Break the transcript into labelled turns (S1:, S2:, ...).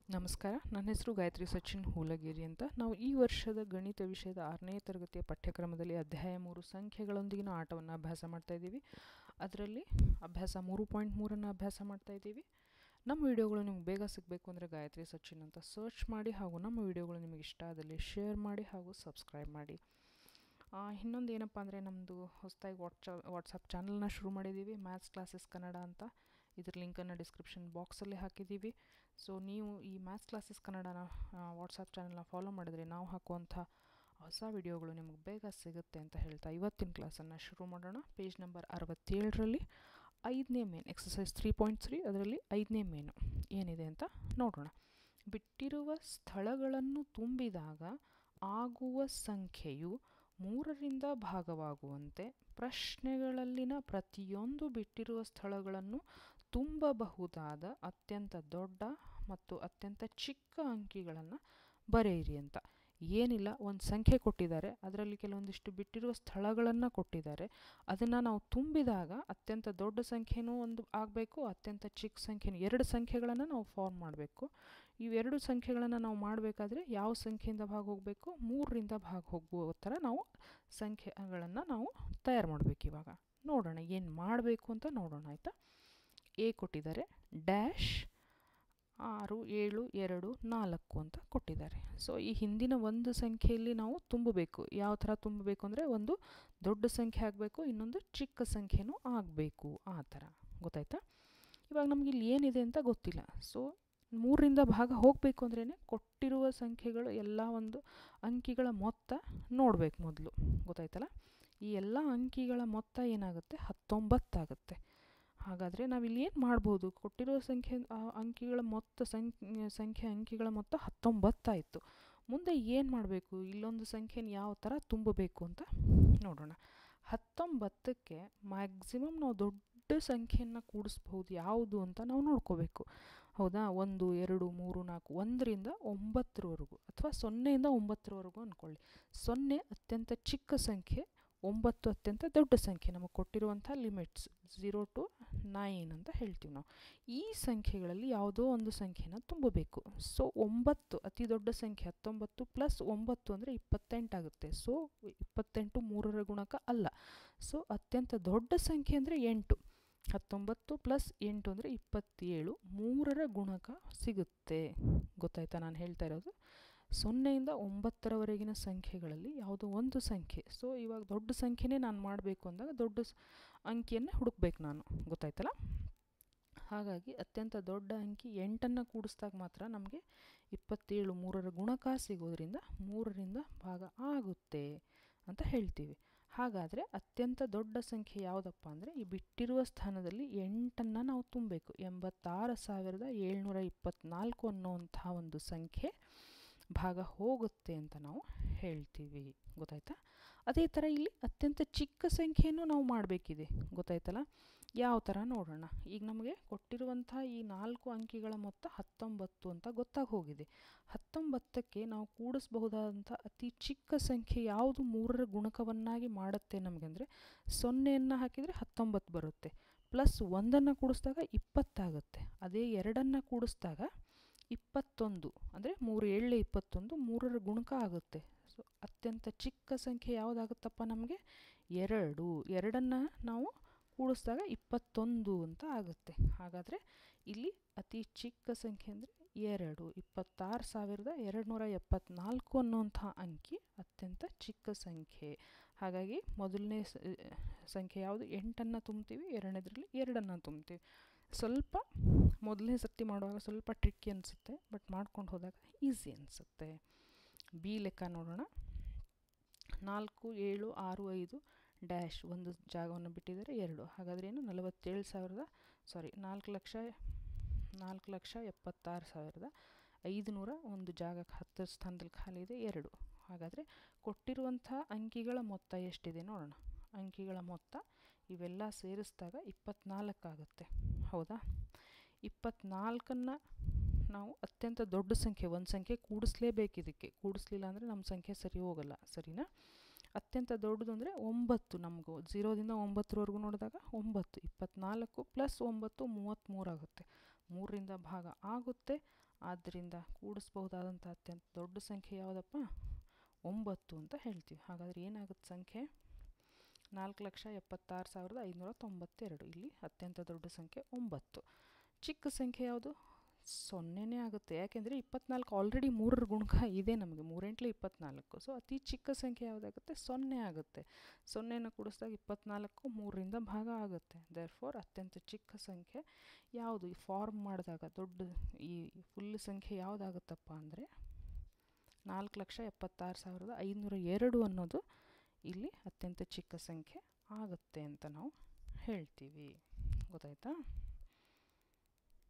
S1: ನಮಸ್ಕಾರ, ನನ್ನ ಹೆಸರು ಗಾಯತ್ರಿ ಸಚಿನ್ ಹೂಲಗೇರಿ ಅಂತ. ನಾವು ಈ ವರ್ಷದ ಗಣಿತ ವಿಷಯದ 6ನೇ ತರಗತಿಯ ಪಠ್ಯಕ್ರಮದಲ್ಲಿ ಅಧ್ಯಾಯ 3 ಸಂಖ್ಯೆಗಳೊಂದಿಗಿನ ಆಟವನ್ನು ಅಭ್ಯಾಸ ಮಾಡ್ತಾ ಇದ್ದೀವಿ. ಅದರಲ್ಲಿ ಅಭ್ಯಾಸ 3.3 ಅಭ್ಯಾಸ ಮಾಡ್ತಾ ಇದ್ದೀವಿ. ನಮ್ಮ ವಿಡಿಯೋಗಳು ನಿಮ್ಗೆ ಬೇಗ ಸಿಗಬೇಕು ಅಂದರೆ ಗಾಯತ್ರಿ ಸಚಿನ್ ಅಂತ ಸರ್ಚ್ ಮಾಡಿ, ಹಾಗೂ ನಮ್ಮ ವಿಡಿಯೋಗಳು ನಿಮಗೆ ಇಷ್ಟ ಆದಲ್ಲಿ ಶೇರ್ ಮಾಡಿ ಹಾಗೂ ಸಬ್ಸ್ಕ್ರೈಬ್ ಮಾಡಿ. ಇನ್ನೊಂದು ಏನಪ್ಪ ಅಂದರೆ, ನಮ್ಮದು ಹೊಸದಾಗಿ ವಾಟ್ಸಪ್ ಚಾನಲ್ನ ಶುರು ಮಾಡಿದ್ದೀವಿ, ಮ್ಯಾಥ್ಸ್ ಕ್ಲಾಸಸ್ ಕನ್ನಡ ಅಂತ. ಇದ್ರ ಲಿಂಕನ್ನು ಡಿಸ್ಕ್ರಿಪ್ಷನ್ ಬಾಕ್ಸಲ್ಲಿ ಹಾಕಿದ್ದೀವಿ. ಸೊ ನೀವು ಈ ಮ್ಯಾಥ್ಸ್ ಕ್ಲಾಸಸ್ ಕನ್ನಡನ ವಾಟ್ಸಪ್ ಚಾನಲ್ನ ಫಾಲೋ ಮಾಡಿದರೆ ನಾವು ಹಾಕುವಂಥ ಹೊಸ ವಿಡಿಯೋಗಳು ನಿಮಗೆ ಬೇಗ ಸಿಗುತ್ತೆ ಅಂತ ಹೇಳ್ತಾ ಇವತ್ತಿನ ಕ್ಲಾಸನ್ನು ಶುರು ಮಾಡೋಣ. ಪೇಜ್ ನಂಬರ್ 67ರಲ್ಲಿ 5ನೇ ಮೇನ್ ಎಕ್ಸಸೈಸ್ 3.3 ಅದರಲ್ಲಿ 5ನೇ ಮೇನು ಏನಿದೆ ಅಂತ ನೋಡೋಣ. ಬಿಟ್ಟಿರುವ ಸ್ಥಳಗಳನ್ನು ತುಂಬಿದಾಗ ಆಗುವ ಸಂಖ್ಯೆಯು 3ರಿಂದ ಭಾಗವಾಗುವಂತೆ ಪ್ರಶ್ನೆಗಳಲ್ಲಿನ ಪ್ರತಿಯೊಂದು ಬಿಟ್ಟಿರುವ ಸ್ಥಳಗಳನ್ನು ತುಂಬಬಹುದಾದ ಅತ್ಯಂತ ದೊಡ್ಡ ಮತ್ತು ಅತ್ಯಂತ ಚಿಕ್ಕ ಅಂಕಿಗಳನ್ನು ಬರೆಯಿರಿ ಅಂತ. ಏನಿಲ್ಲ, ಒಂದು ಸಂಖ್ಯೆ ಕೊಟ್ಟಿದ್ದಾರೆ, ಅದರಲ್ಲಿ ಕೆಲವೊಂದಿಷ್ಟು ಬಿಟ್ಟಿರುವ ಸ್ಥಳಗಳನ್ನು ಕೊಟ್ಟಿದ್ದಾರೆ. ಅದನ್ನು ನಾವು ತುಂಬಿದಾಗ ಅತ್ಯಂತ ದೊಡ್ಡ ಸಂಖ್ಯೆನೂ ಒಂದು ಆಗಬೇಕು, ಅತ್ಯಂತ ಚಿಕ್ಕ ಸಂಖ್ಯೆನೂ, 2 ಸಂಖ್ಯೆಗಳನ್ನು ನಾವು ಫಾರ್ಮ್ ಮಾಡಬೇಕು. ಇವೆರಡು ಸಂಖ್ಯೆಗಳನ್ನು ನಾವು ಮಾಡಬೇಕಾದ್ರೆ ಯಾವ ಸಂಖ್ಯೆಯಿಂದ ಭಾಗ ಹೋಗಬೇಕು? 3ರಿಂದ ಭಾಗ ಹೋಗುವ ಥರ ನಾವು ಸಂಖ್ಯೆಗಳನ್ನು ನಾವು ತಯಾರು ಮಾಡಬೇಕು. ಇವಾಗ ನೋಡೋಣ ಏನು ಮಾಡಬೇಕು ಅಂತ ನೋಡೋಣ, ಆಯಿತಾ. ಎ ಕೊಟ್ಟಿದ್ದಾರೆ, ಡ್ಯಾಶ್ 6, 7, 2, 4 ಅಂತ ಕೊಟ್ಟಿದ್ದಾರೆ. ಸೊ ಈ ಹಿಂದಿನ ಒಂದು ಸಂಖ್ಯೆಯಲ್ಲಿ ನಾವು ತುಂಬಬೇಕು. ಯಾವ ಥರ ತುಂಬಬೇಕು ಅಂದರೆ, ಒಂದು ದೊಡ್ಡ ಸಂಖ್ಯೆ ಆಗಬೇಕು, ಇನ್ನೊಂದು ಚಿಕ್ಕ ಸಂಖ್ಯೆನೂ ಆಗಬೇಕು, ಆ ಥರ. ಗೊತ್ತಾಯ್ತಾ? ಇವಾಗ ನಮ್ಗೆ ಇಲ್ಲಿ ಏನಿದೆ ಅಂತ ಗೊತ್ತಿಲ್ಲ. ಸೊ 3ರಿಂದ ಭಾಗ ಹೋಗಬೇಕು ಅಂದ್ರೇ ಕೊಟ್ಟಿರುವ ಸಂಖ್ಯೆಗಳು ಎಲ್ಲ ಒಂದು ಅಂಕಿಗಳ ಮೊತ್ತ ನೋಡಬೇಕು ಮೊದಲು. ಗೊತ್ತಾಯ್ತಲ್ಲ? ಈ ಎಲ್ಲ ಅಂಕಿಗಳ ಮೊತ್ತ ಏನಾಗುತ್ತೆ? 19 ಆಗುತ್ತೆ. ಹಾಗಾದರೆ ನಾವಿಲ್ಲಿ ಏನು ಮಾಡ್ಬೋದು? ಕೊಟ್ಟಿರುವ ಅಂಕಿಗಳ ಮೊತ್ತ ಸಂಖ್ಯೆ ಅಂಕಿಗಳ ಮೊತ್ತ 19 ಆಯಿತು. ಮುಂದೆ ಏನು ಮಾಡಬೇಕು? ಇಲ್ಲೊಂದು ಸಂಖ್ಯೆನ ಯಾವ ಥರ ತುಂಬಬೇಕು ಅಂತ ನೋಡೋಣ. 19ಕ್ಕೆ ಮ್ಯಾಕ್ಸಿಮಮ್ ನಾವು ದೊಡ್ಡ ಸಂಖ್ಯೆಯನ್ನು ಕೂಡಿಸ್ಬಹುದು ಯಾವುದು ಅಂತ ನಾವು ನೋಡ್ಕೋಬೇಕು. ಹೌದಾ? 1, 2, 3, 4, 1ರಿಂದ 9ರವರೆಗೂ ಅಥವಾ 0ಯಿಂದ 9ರವರೆಗೂ ಅಂದ್ಕೊಳ್ಳಿ. 0 ಅತ್ಯಂತ ಚಿಕ್ಕ ಸಂಖ್ಯೆ, 9 ಅತ್ಯಂತ ದೊಡ್ಡ ಸಂಖ್ಯೆ. ನಮಗೆ ಕೊಟ್ಟಿರುವಂಥ ಲಿಮಿಟ್ಸ್ 0 to 9 ಅಂತ ಹೇಳ್ತೀವಿ ನಾವು. ಈ ಸಂಖ್ಯೆಗಳಲ್ಲಿ ಯಾವುದೋ ಒಂದು ಸಂಖ್ಯೆನ ತುಂಬಬೇಕು. ಸೊ 9 ಅತಿ ದೊಡ್ಡ ಸಂಖ್ಯೆ, 19 ಪ್ಲಸ್ 9 ಅಂದರೆ 28 ಆಗುತ್ತೆ. ಸೊ 28 3ರ ಗುಣಕ ಅಲ್ಲ. ಸೊ ಅತ್ಯಂತ ದೊಡ್ಡ ಸಂಖ್ಯೆ ಅಂದರೆ 8. 19 ಪ್ಲಸ್ 8 ಅಂದರೆ 27, 3ರ ಗುಣಕ ಸಿಗುತ್ತೆ. ಗೊತ್ತಾಯ್ತಾ ನಾನು ಹೇಳ್ತಾ ಇರೋದು? 0ಯಿಂದ 9ರವರೆಗಿನ ಸಂಖ್ಯೆಗಳಲ್ಲಿ ಯಾವುದೋ ಒಂದು ಸಂಖ್ಯೆ. ಸೊ ಇವಾಗ ದೊಡ್ಡ ಸಂಖ್ಯೆನೇ ನಾನು ಮಾಡಬೇಕು ಅಂದಾಗ ದೊಡ್ಡ ಅಂಕಿಯನ್ನು ಹುಡುಕ್ಬೇಕು ನಾನು. ಗೊತ್ತಾಯ್ತಲ್ಲ? ಹಾಗಾಗಿ ಅತ್ಯಂತ ದೊಡ್ಡ ಅಂಕಿ 8ಅನ್ನು ಕೂಡಿಸಿದಾಗ ಮಾತ್ರ ನಮಗೆ 27, 3ರ ಗುಣಕ ಸಿಗೋದ್ರಿಂದ 3ರಿಂದ ಭಾಗ ಆಗುತ್ತೆ ಅಂತ ಹೇಳ್ತೀವಿ. ಹಾಗಾದರೆ ಅತ್ಯಂತ ದೊಡ್ಡ ಸಂಖ್ಯೆ ಯಾವುದಪ್ಪ ಅಂದರೆ, ಈ ಬಿಟ್ಟಿರುವ ಸ್ಥಾನದಲ್ಲಿ 8ಅನ್ನು ನಾವು ತುಂಬಬೇಕು. 86,724 ಅನ್ನೋವಂಥ ಒಂದು ಸಂಖ್ಯೆ ಭಾಗ ಹೋಗುತ್ತೆ ಅಂತ ನಾವು ಹೇಳ್ತೀವಿ. ಗೊತ್ತಾಯ್ತಾ? ಅದೇ ಥರ ಇಲ್ಲಿ ಅತ್ಯಂತ ಚಿಕ್ಕ ಸಂಖ್ಯೆಯನ್ನು ನಾವು ಮಾಡಬೇಕಿದೆ. ಗೊತ್ತಾಯ್ತಲ್ಲ? ಯಾವ ಥರ ನೋಡೋಣ. ಈಗ ನಮಗೆ ಕೊಟ್ಟಿರುವಂಥ ಈ 4 ಅಂಕಿಗಳ ಮೊತ್ತ 19 ಅಂತ ಗೊತ್ತಾಗಿ ಹೋಗಿದೆ. 19ಕ್ಕೆ ನಾವು ಕೂಡಿಸಬಹುದಾದಂಥ ಅತಿ ಚಿಕ್ಕ ಸಂಖ್ಯೆ ಯಾವುದು 3ರ ಗುಣಕವನ್ನಾಗಿ ಮಾಡುತ್ತೆ ನಮಗೆ ಅಂದರೆ, 0ನ್ನು ಹಾಕಿದರೆ 19 ಬರುತ್ತೆ, ಪ್ಲಸ್ 1ಅನ್ನು ಕೂಡಿಸಿದಾಗ 20 ಆಗುತ್ತೆ. ಅದೇ 2ಅನ್ನು ಕೂಡಿಸಿದಾಗ 21 ಅಂದರೆ 3 7 21, 3ರ ಗುಣಕ ಆಗುತ್ತೆ. ಸೊ ಅತ್ಯಂತ ಚಿಕ್ಕ ಸಂಖ್ಯೆ ಯಾವುದಾಗುತ್ತಪ್ಪ ನಮಗೆ? 2. 2ಅನ್ನು ನಾವು ಕೂಡಿಸಿದಾಗ 21 ಅಂತ ಆಗುತ್ತೆ. ಹಾಗಾದರೆ ಇಲ್ಲಿ ಅತಿ ಚಿಕ್ಕ ಸಂಖ್ಯೆ ಅಂದರೆ 2. 26,274 ಅನ್ನುವಂಥ ಅಂಕಿ ಅತ್ಯಂತ ಚಿಕ್ಕ ಸಂಖ್ಯೆ. ಹಾಗಾಗಿ ಮೊದಲನೇ ಸಂಖ್ಯೆ ಯಾವುದು? 8ಅನ್ನು ತುಂಬ್ತೀವಿ, ಎರಡನೇದರಲ್ಲಿ 2ಅನ್ನು ತುಂಬ್ತೀವಿ. ಸ್ವಲ್ಪ ಮೊದಲನೇ ಸರ್ತಿ ಮಾಡುವಾಗ ಸ್ವಲ್ಪ ಟ್ರಿಕ್ಕಿ ಅನಿಸುತ್ತೆ, ಬಟ್ ಮಾಡ್ಕೊಂಡು ಹೋದಾಗ ಈಸಿ ಅನಿಸುತ್ತೆ. ಬಿ ಲೆಕ್ಕ ನೋಡೋಣ. 4, 7, 6, 5 ಡ್ಯಾಶ್ ಒಂದು ಜಾಗವನ್ನು ಬಿಟ್ಟಿದ್ದಾರೆ 2. ಹಾಗಾದರೆ ಏನು? 4,76,500 ಒಂದು ಜಾಗಕ್ಕೆ 10 ಸ್ಥಾನದಲ್ಲಿ ಖಾಲಿ ಇದೆ 2. ಹಾಗಾದರೆ ಕೊಟ್ಟಿರುವಂಥ ಅಂಕಿಗಳ ಮೊತ್ತ ಎಷ್ಟಿದೆ ನೋಡೋಣ. ಅಂಕಿಗಳ ಮೊತ್ತ ಇವೆಲ್ಲ ಸೇರಿಸಿದಾಗ 24 ಆಗುತ್ತೆ. ಹೌದಾ? 24ಅನ್ನು ನಾವು ಅತ್ಯಂತ ದೊಡ್ಡ ಸಂಖ್ಯೆ, ಒಂದು ಸಂಖ್ಯೆ ಕೂಡಿಸ್ಲೇಬೇಕು. ಇದಕ್ಕೆ ಕೂಡಿಸ್ಲಿಲ್ಲ ಅಂದರೆ ನಮ್ಮ ಸಂಖ್ಯೆ ಸರಿ ಹೋಗಲ್ಲ. ಸರಿನಾ? ಅತ್ಯಂತ ದೊಡ್ಡದು ಅಂದರೆ 9. ನಮಗೂ 0ದಿಂದ 9ರವರೆಗೂ ನೋಡಿದಾಗ 9. 24 ಪ್ಲಸ್ 9 33 ಆಗುತ್ತೆ. 3ರಿಂದ ಭಾಗ ಆಗುತ್ತೆ. ಆದ್ದರಿಂದ ಕೂಡಿಸ್ಬಹುದಾದಂಥ ಅತ್ಯಂತ ದೊಡ್ಡ ಸಂಖ್ಯೆ ಯಾವುದಪ್ಪ? 9 ಅಂತ ಹೇಳ್ತೀವಿ. ಹಾಗಾದರೆ ಏನಾಗುತ್ತೆ ಸಂಖ್ಯೆ? 4,76,592. ಇಲ್ಲಿ ಅತ್ಯಂತ ದೊಡ್ಡ ಸಂಖ್ಯೆ 9. ಚಿಕ್ಕ ಸಂಖ್ಯೆ ಯಾವುದು? 0ನೇ ಆಗುತ್ತೆ. ಯಾಕೆಂದರೆ 24 ಆಲ್ರೆಡಿ 3ರ ಗುಣಕ ಇದೆ ನಮಗೆ, 3 × 24. ಸೊ ಅತಿ ಚಿಕ್ಕ ಸಂಖ್ಯೆ ಯಾವುದಾಗುತ್ತೆ? 0 ಆಗುತ್ತೆ. 0ನ ಕೂಡಿಸಿದಾಗ 24 3ರಿಂದ ಭಾಗ ಆಗುತ್ತೆ. ದೇರ್ಫೋರ್ ಅತ್ಯಂತ ಚಿಕ್ಕ ಸಂಖ್ಯೆ ಯಾವುದು ಈ ಫಾರ್ಮ್ ಮಾಡಿದಾಗ ದೊಡ್ಡ ಈ ಫುಲ್ ಸಂಖ್ಯೆ ಯಾವುದಾಗುತ್ತಪ್ಪ ಅಂದರೆ 4,76,502 ಅನ್ನೋದು ಇಲ್ಲಿ ಅತ್ಯಂತ ಚಿಕ್ಕ ಸಂಖ್ಯೆ ಆಗುತ್ತೆ ಅಂತ ನಾವು ಹೇಳ್ತೀವಿ. ಗೊತ್ತಾಯ್ತಾ?